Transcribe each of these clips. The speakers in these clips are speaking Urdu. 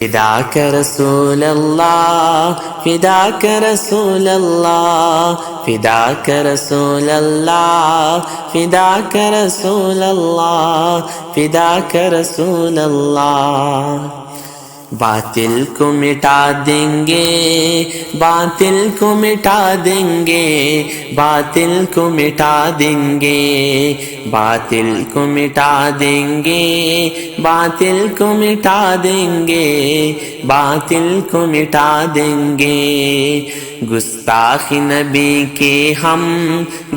فداک رسول اللہ فداک رسول اللہ فداک رسول اللہ فداک رسول اللہ فداک رسول اللہ. باطل کو مٹا دیں گے باطل کو مٹا دیں گے باطل کو مٹا دیں گے باطل کو مٹا دیں گے باطل کو مٹا دیں گے باطل کو مٹا دیں گے. گستاخ نبی کے ہم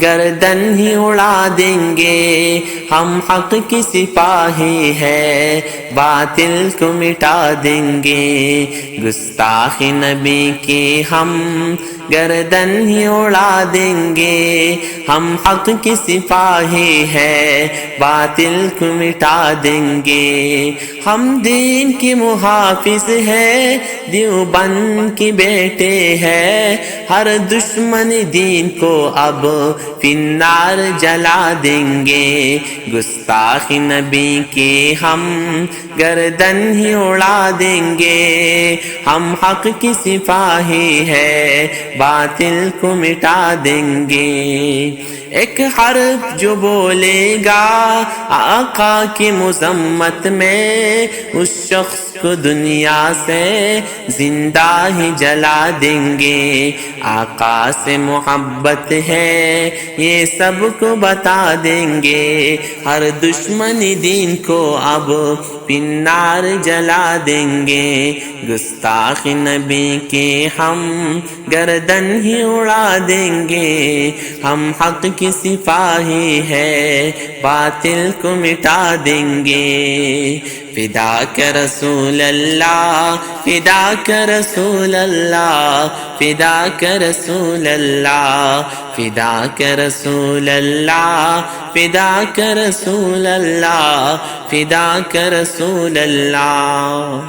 گردن ہی اڑا دیں گے. ہم حق کی سپاہی ہے باطل کو مٹا دیں گے. گستاخ نبی کے ہم گردن ہی اڑا دیں گے. ہم حق کی سپاہی ہے باطل کو مٹا دیں گے. ہم دین کی محافظ ہے دیوبند کی بیٹے ہیں. ہر دشمن دین کو اب فنار جلا دیں گے. گستاخ نبی کے ہم گردن ہی اڑا دیں گے. ہم حق کی سپاہی ہے باطل کو مٹا دیں گے. ایک حرف جو بولے گا آقا کی مذمت میں اس شخص کو دنیا سے زندہ ہی جلا دیں گے. آقا سے محبت ہے یہ سب کو بتا دیں گے. ہر دشمن دین کو اب پنار جلا دیں گے. گستاخ نبی کے ہم گردن ہی اڑا دیں گے. ہم حق کی سپاہی ہے باطل کو مٹا دیں گے. فداک رسول اللہ فداک رسول اللہ فداک رسول اللہ فداک رسول اللہ فداک رسول اللہ فداک رسول اللہ.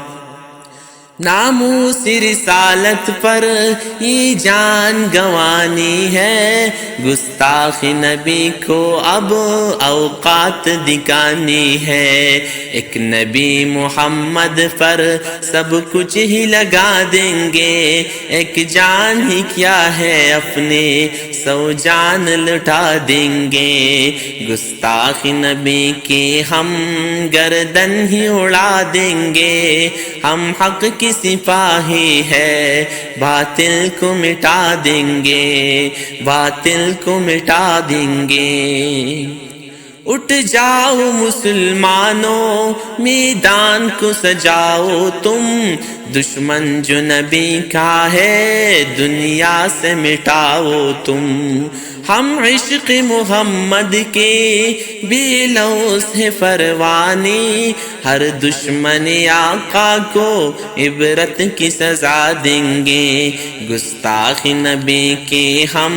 ناموس رسالت پر یہ جان گنوانی ہے. گستاخ نبی کو اب اوقات دکھانی ہے. ایک نبی محمد پر سب کچھ ہی لگا دیں گے. ایک جان ہی کیا ہے اپنے 100 جان لٹا دیں گے. گستاخ نبی کی ہم گردن ہی اڑا دیں گے. ہم حق کی سپاہی ہے باطل کو مٹا دیں گے باطل کو مٹا دیں گے. اٹھ جاؤ مسلمانوں میدان کو سجاؤ تم. دشمن جو نبی کا ہے دنیا سے مٹاؤ تم. ہم عشق محمد کے بے لوث ہے پروانی. ہر دشمن آقا کو عبرت کی سزا دیں گے. گستاخ نبی کے ہم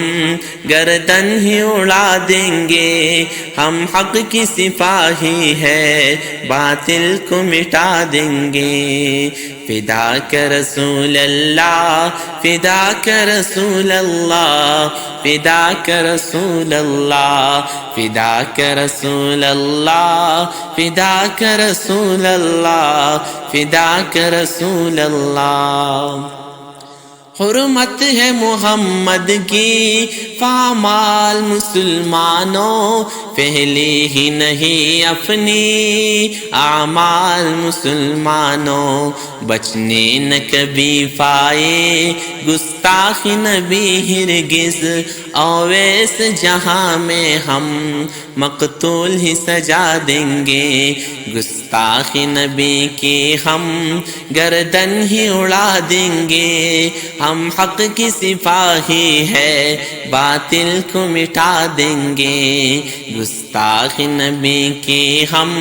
گردن ہی اڑا دیں گے. ہم حق کی سپاہی ہے باطل کو مٹا دیں گے. فداک رسول اللہ فداک رسول اللہ فداک رسول اللہ فداک رسول اللہ فداک رسول اللہ فداک رسول اللہ. حرمت ہے محمد کی پامال مسلمانوں. پہلے ہی نہیں اپنی اعمال مسلمانوں. بچنے نہ کبھی پائے گستاخ نبی ہرگز. اویس جہاں میں ہم مقتول ہی سجا دیں گے. گستاخ نبی کی ہم گردن ہی اڑا دیں گے. ہم حق کی سپاہی ہے باطل کو مٹا دیں گے. گستاخ نبی کی ہم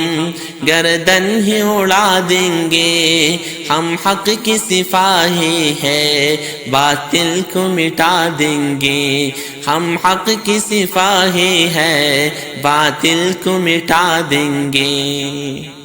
گردن ہی اڑا دیں گے. ہم حق کی سپاہی ہے باطل کو مٹا دیں گے. ہم حق کی سپاہی ہے باطل کو مٹا دیں گے.